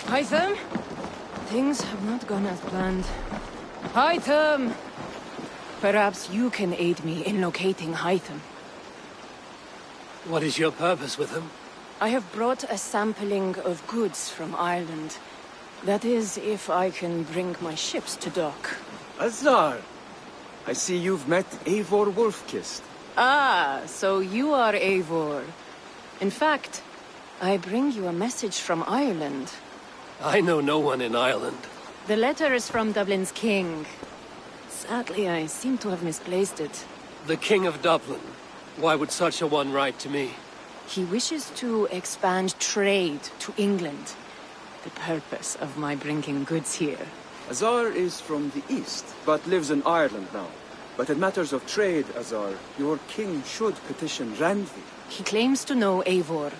Hytham? Things have not gone as planned. Hytham! Perhaps you can aid me in locating Hytham. What is your purpose with him? I have brought a sampling of goods from Ireland. That is, if I can bring my ships to dock. Azar! I see you've met Eivor Wolfkist. Ah, so you are Eivor. In fact, I bring you a message from Ireland. I know no one in Ireland. The letter is from Dublin's king. Sadly, I seem to have misplaced it. The King of Dublin. Why would such a one write to me? He wishes to expand trade to England. The purpose of my bringing goods here. Azar is from the east, but lives in Ireland now. But in matters of trade, Azar, your king should petition Randvi. He claims to know Eivor.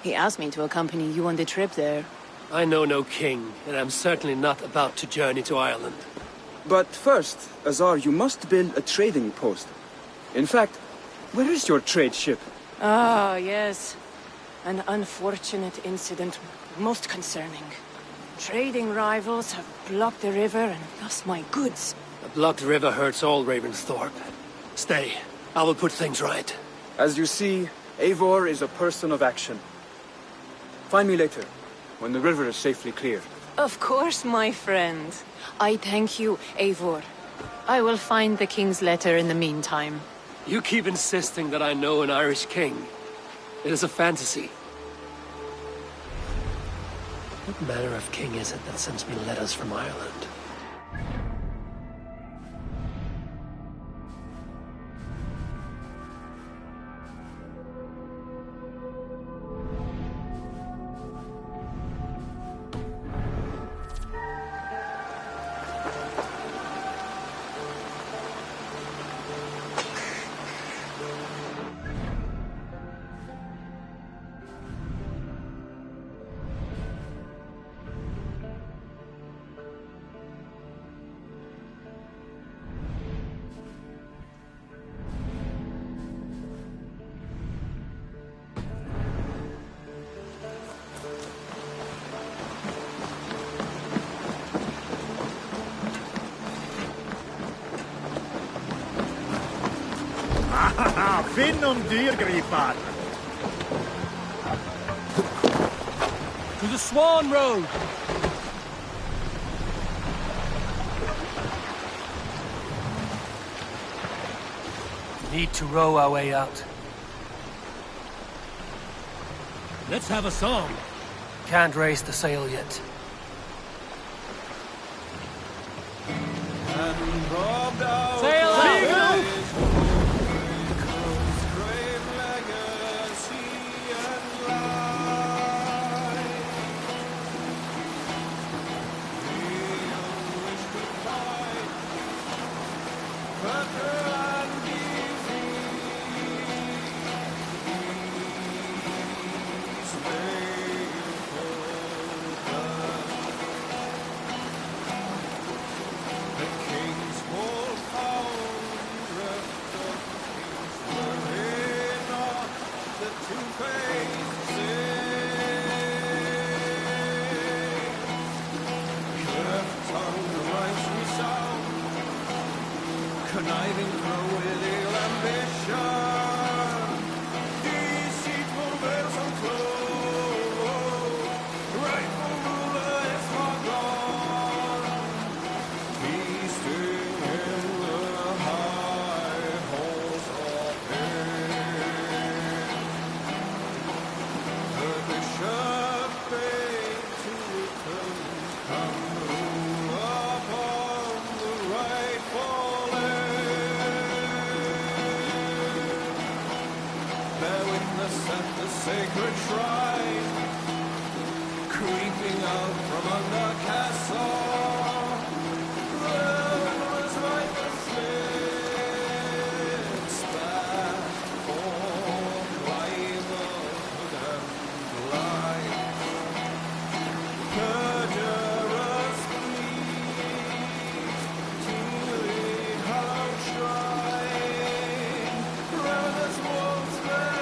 He asked me to accompany you on the trip there. I know no king, and I'm certainly not about to journey to Ireland. But first, Azar, you must build a trading post. In fact, where is your trade ship? Ah, yes. An unfortunate incident, most concerning. Trading rivals have blocked the river and thus my goods. A blocked river hurts all Ravensthorpe. Stay. I will put things right. As you see, Eivor is a person of action. Find me later, when the river is safely cleared. Of course, my friend. I thank you, Eivor. I will find the king's letter in the meantime. You keep insisting that I know an Irish king. It is a fantasy. What manner of king is it that sends me letters from Ireland? Finn dyrgripar! To the Swan Road! Need to row our way out. Let's have a song. Can't raise the sail yet. Sail out! Conniving crow with ill ambition, deceitful veils unclosed, rightful ruler is forgone, feasting in the high halls of pain. The bishop bade to return, come rule upon the rightful at the sacred shrine, creeping out from under castle, there was like the slits that proclaim and light. Perjurous pleas to the hallowed shrine, ravenous wolves there.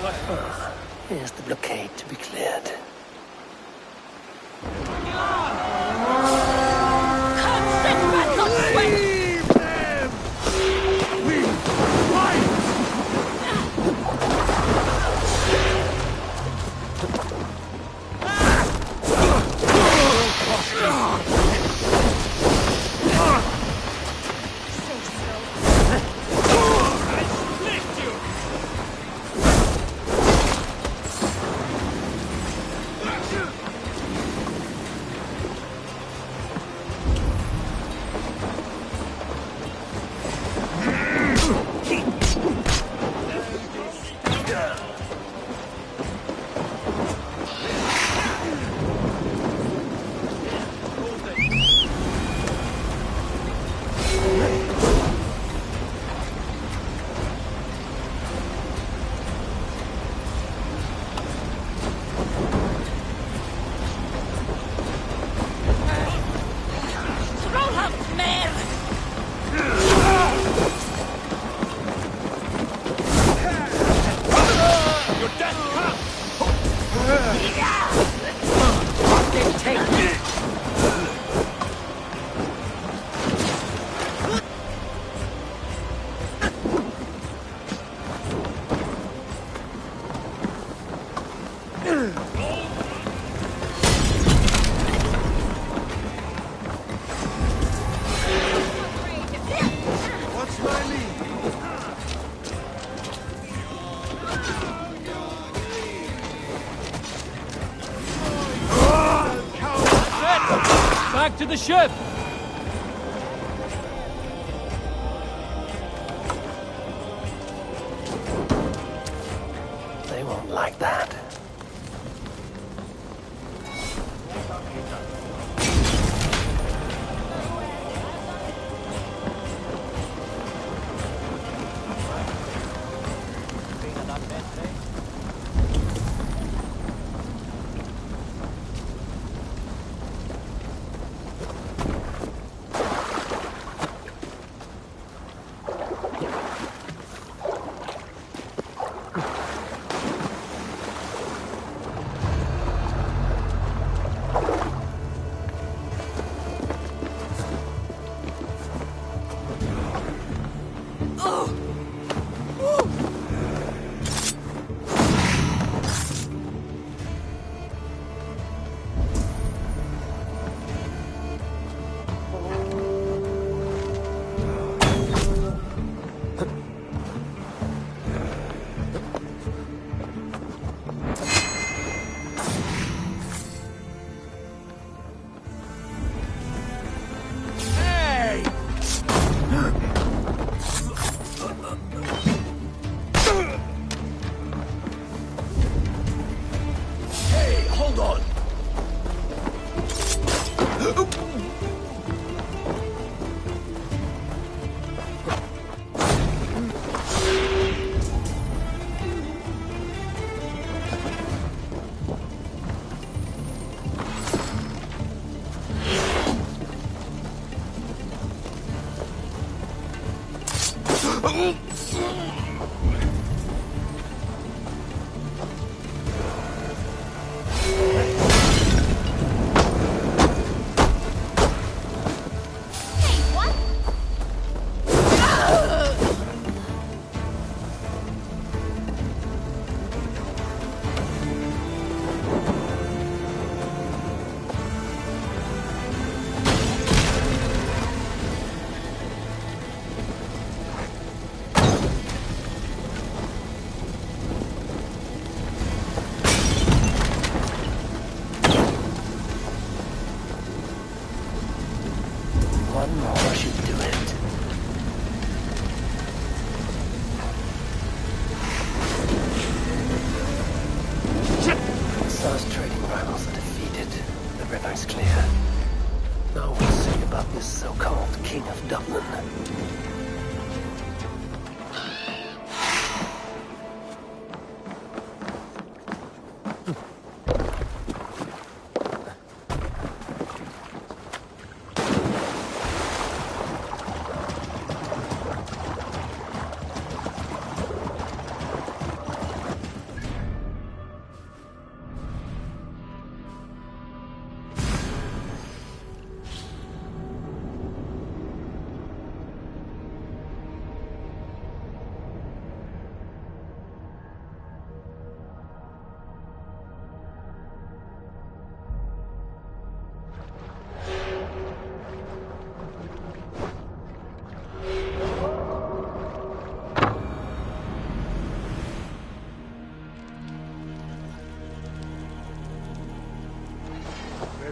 Here's the blockade to be cleared. Leave them! We fight! What's my lead? Back to the ship! They won't like that.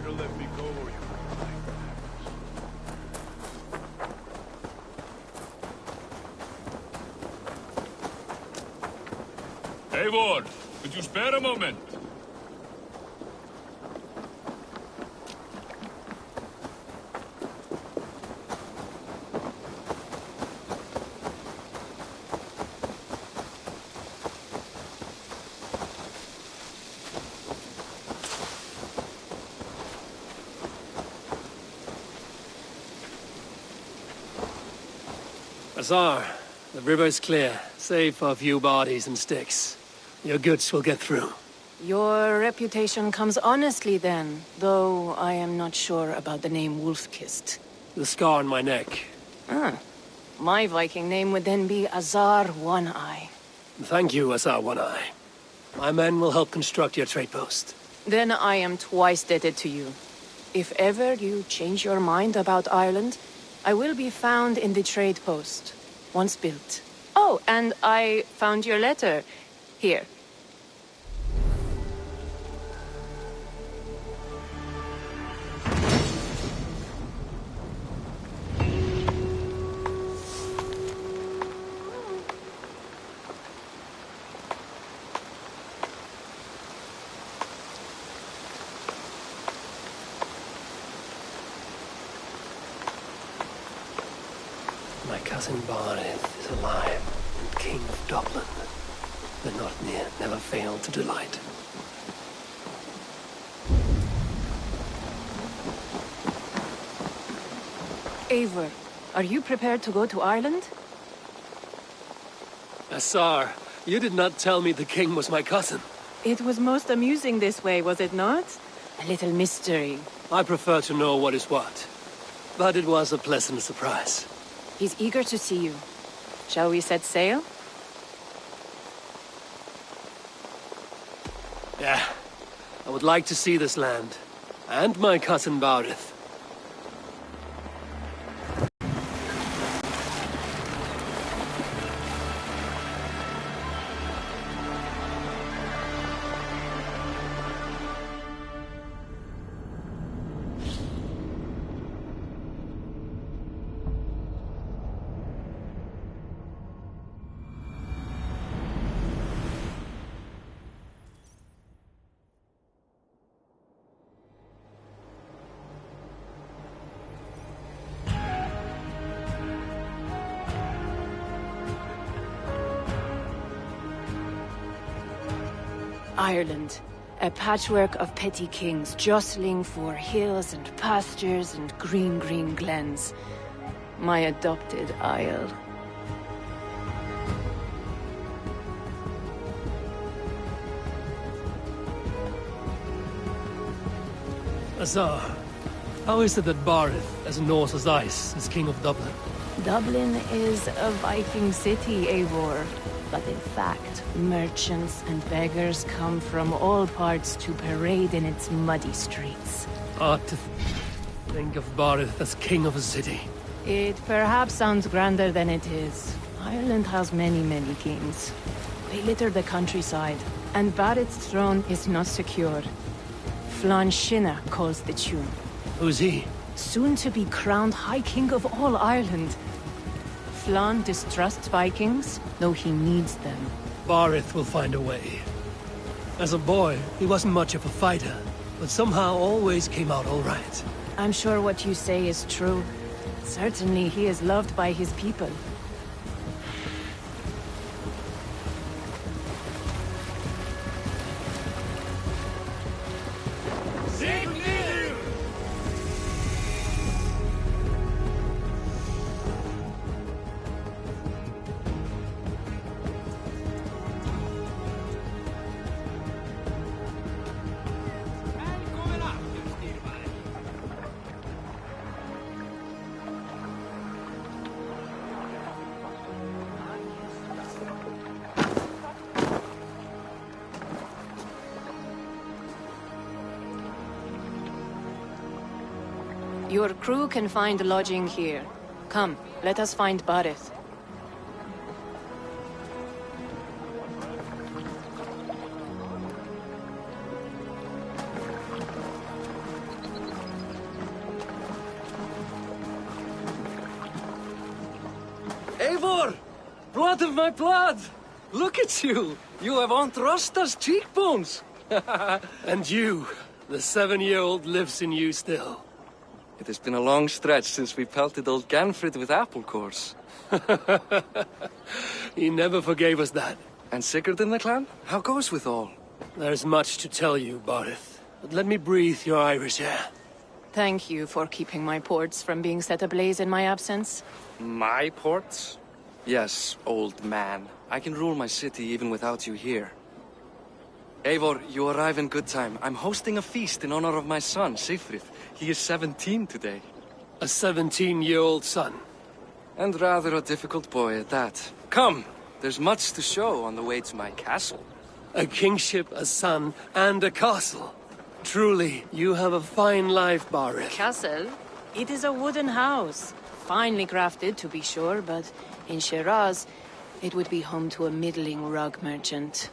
Better let me go or you Eivor, could you spare a moment? Azar, the river's clear, save for a few bodies and sticks. Your goods will get through. Your reputation comes honestly then, though I am not sure about the name Wolf-Kissed. The scar on my neck. Ah, my Viking name would then be Azar One-Eye. Thank you, Azar One-Eye. My men will help construct your trade post. Then I am twice indebted to you. If ever you change your mind about Ireland, I will be found in the trade post, once built. Oh, and I found your letter. Here. My cousin Barith is alive, and King of Dublin. The Notnir never failed to delight. Eivor, are you prepared to go to Ireland? Azar, you did not tell me the king was my cousin. It was most amusing this way, was it not? A little mystery. I prefer to know what is what. But it was a pleasant surprise. He's eager to see you. Shall we set sail? Yeah. I would like to see this land. And my cousin Barith. Ireland. A patchwork of petty kings jostling for hills and pastures and green glens. My adopted isle. Azar, how is it that Barith, as Norse as ice, is king of Dublin? Dublin is a Viking city, Eivor. But in fact, merchants and beggars come from all parts to parade in its muddy streets. Hard to think of Barith as king of a city. It perhaps sounds grander than it is. Ireland has many kings. They litter the countryside, and Barith's throne is not secure. Flann Sinna calls the tune. Who's he? Soon to be crowned High King of all Ireland. Flann distrusts Vikings, though he needs them. Barith will find a way. As a boy, he wasn't much of a fighter, but somehow always came out all right. I'm sure what you say is true. Certainly he is loved by his people. Your crew can find lodging here. Come, let us find Barith. Blood of my blood! Look at you! You have Aunt Rosta's cheekbones! And you, the 7-year-old lives in you still. It has been a long stretch since we pelted old Ganfrid with apple cores. He never forgave us that. And Sigurd in the clan? How goes with all? There's much to tell you, Barith. But let me breathe your Irish air. Thank you for keeping my ports from being set ablaze in my absence. My ports? Yes, old man. I can rule my city even without you here. Eivor, you arrive in good time. I'm hosting a feast in honor of my son, Sigfrid. He is 17 today. A 17-year-old son. And rather a difficult boy at that. Come! There's much to show on the way to my castle. A kingship, a son, and a castle. Truly, you have a fine life, Barith. Castle? It is a wooden house. Finely crafted, to be sure, but in Shiraz, it would be home to a middling rug merchant.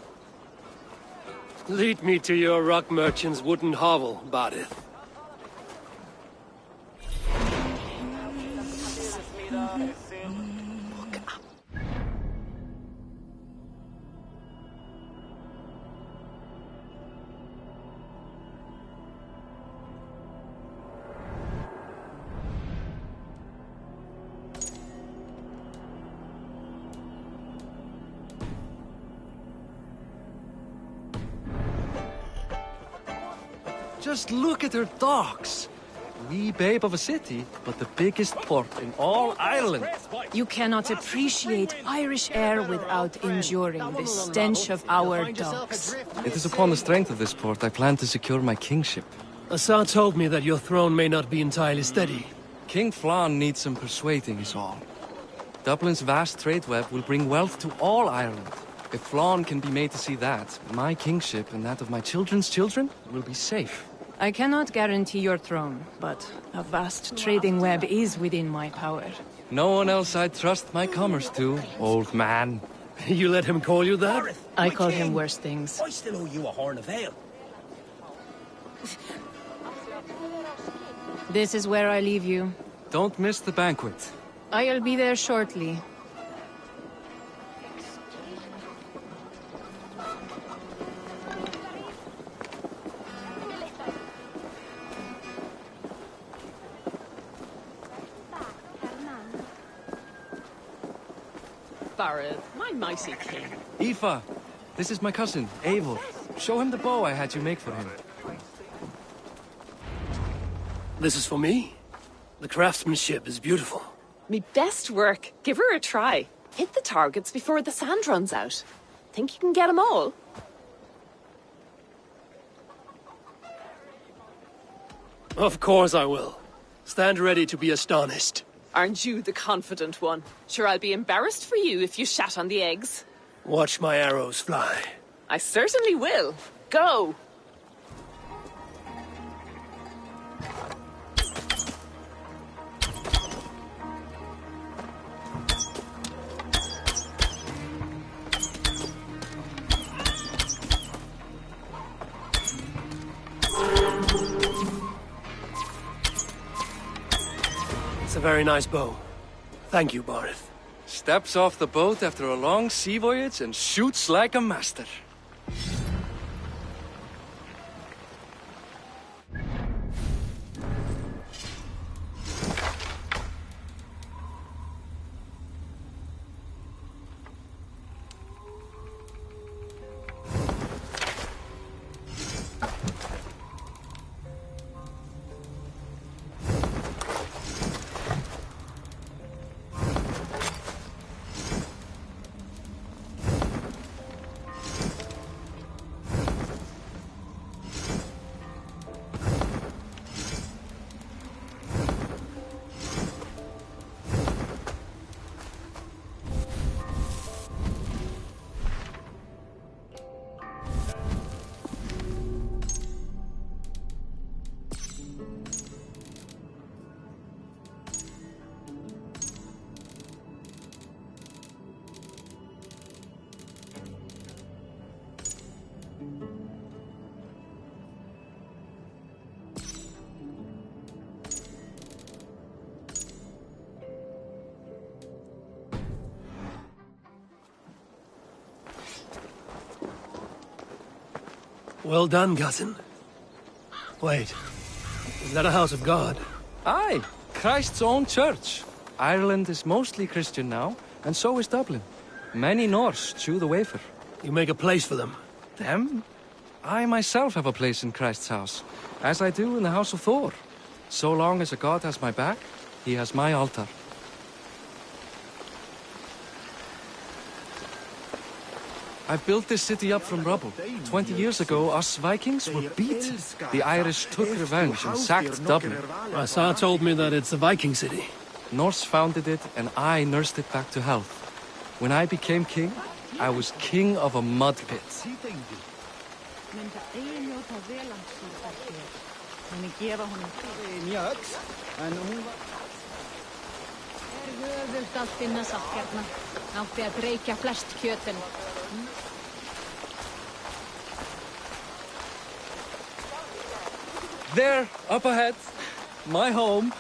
Lead me to your rock merchant's wooden hovel, Barith. Just look at her docks. Wee babe of a city, but the biggest port in all Ireland. You cannot appreciate Irish air without enduring the stench of our docks. It is upon the strength of this port I plan to secure my kingship. Assar told me that your throne may not be entirely steady. King Flann needs some persuading is all. Dublin's vast trade web will bring wealth to all Ireland. If Flann can be made to see that, my kingship and that of my children's children will be safe. I cannot guarantee your throne, but a vast trading web is within my power. No one else I'd trust my commerce to, old man. You let him call you that? I call him worse things. I still owe you a horn of ale. This is where I leave you. Don't miss the banquet. I'll be there shortly. Barith, my mighty king. Aoife, this is my cousin, Eivor. Show him the bow I had you make for him. This is for me? The craftsmanship is beautiful. Me best work. Give her a try. Hit the targets before the sand runs out. Think you can get them all? Of course I will. Stand ready to be astonished. Aren't you the confident one? Sure, I'll be embarrassed for you if you shat on the eggs. Watch my arrows fly. I certainly will. Go! It's a very nice bow. Thank you, Barith. Steps off the boat after a long sea voyage and shoots like a master. Well done, cousin. Wait, is that a house of God? Aye, Christ's own church. Ireland is mostly Christian now, and so is Dublin. Many Norse chew the wafer. You make a place for them. Them? I myself have a place in Christ's house, as I do in the House of Thor. So long as a god has my back, he has my altar. I built this city up from rubble. 20 years ago, us Vikings were beat. The Irish took revenge and sacked Dublin. Asar told me that it's a Viking city. Norse founded it, and I nursed it back to health. When I became king, I was king of a mud pit. There, up ahead, my home.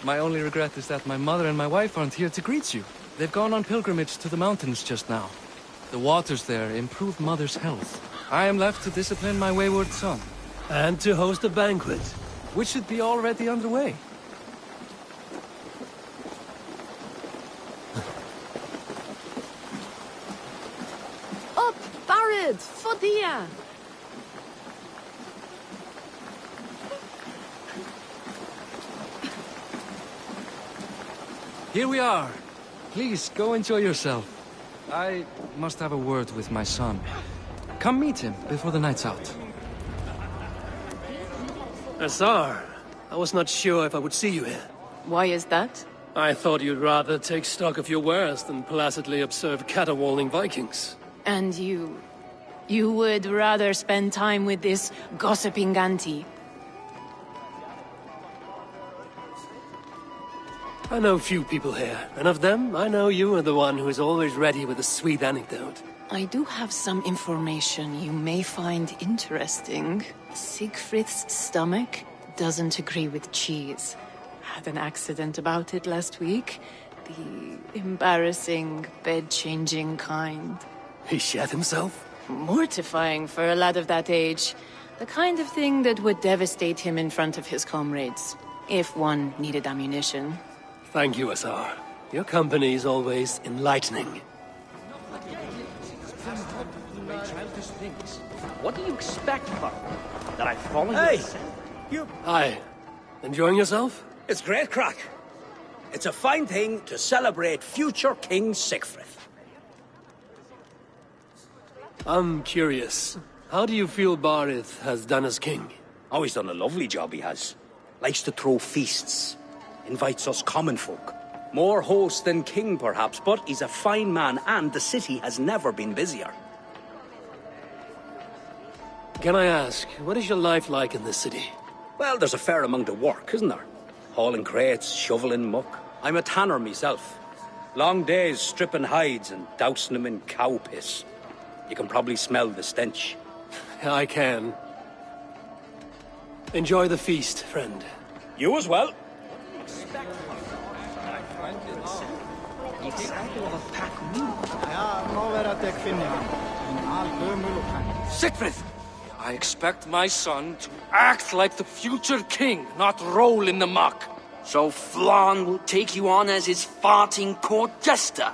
My only regret is that my mother and my wife aren't here to greet you. They've gone on pilgrimage to the mountains just now. The waters there improve Mother's health. I am left to discipline my wayward son. And to host a banquet. Which should be already underway. Up, Barad! Fodia! Here we are. Please, go enjoy yourself. I must have a word with my son. Come meet him before the night's out. Asar, I was not sure if I would see you here. Why is that? I thought you'd rather take stock of your wares than placidly observe caterwauling Vikings. And you... you would rather spend time with this gossiping auntie? I know few people here, and of them, I know you are the one who is always ready with a sweet anecdote. I do have some information you may find interesting. Siegfried's stomach doesn't agree with cheese. Had an accident about it last week. The embarrassing, bed-changing kind. He shat himself? Mortifying for a lad of that age. The kind of thing that would devastate him in front of his comrades. If one needed ammunition. Thank you, Asar. Your company is always enlightening. What do you expect from me? That I've fallen Hey! you... Hi. Enjoying yourself? It's great crack. It's a fine thing to celebrate future King Siegfried. I'm curious. How do you feel Barith has done as king? Oh, he's done a lovely job, he has. Likes to throw feasts. Invites us common folk. More host than king, perhaps, but he's a fine man, and the city has never been busier. Can I ask, what is your life like in this city? Well, there's a fair amount of work, isn't there? Hauling crates, shoveling muck. I'm a tanner myself. Long days stripping hides and dousing them in cow piss. You can probably smell the stench. I can. Enjoy the feast, friend. You as well. Siegfried! I expect my son to act like the future king, not roll in the muck. So Flann will take you on as his farting court jester?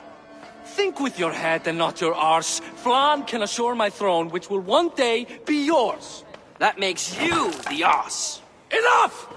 Think with your head and not your arse. Flann can assure my throne, which will one day be yours. That makes you the arse. Enough!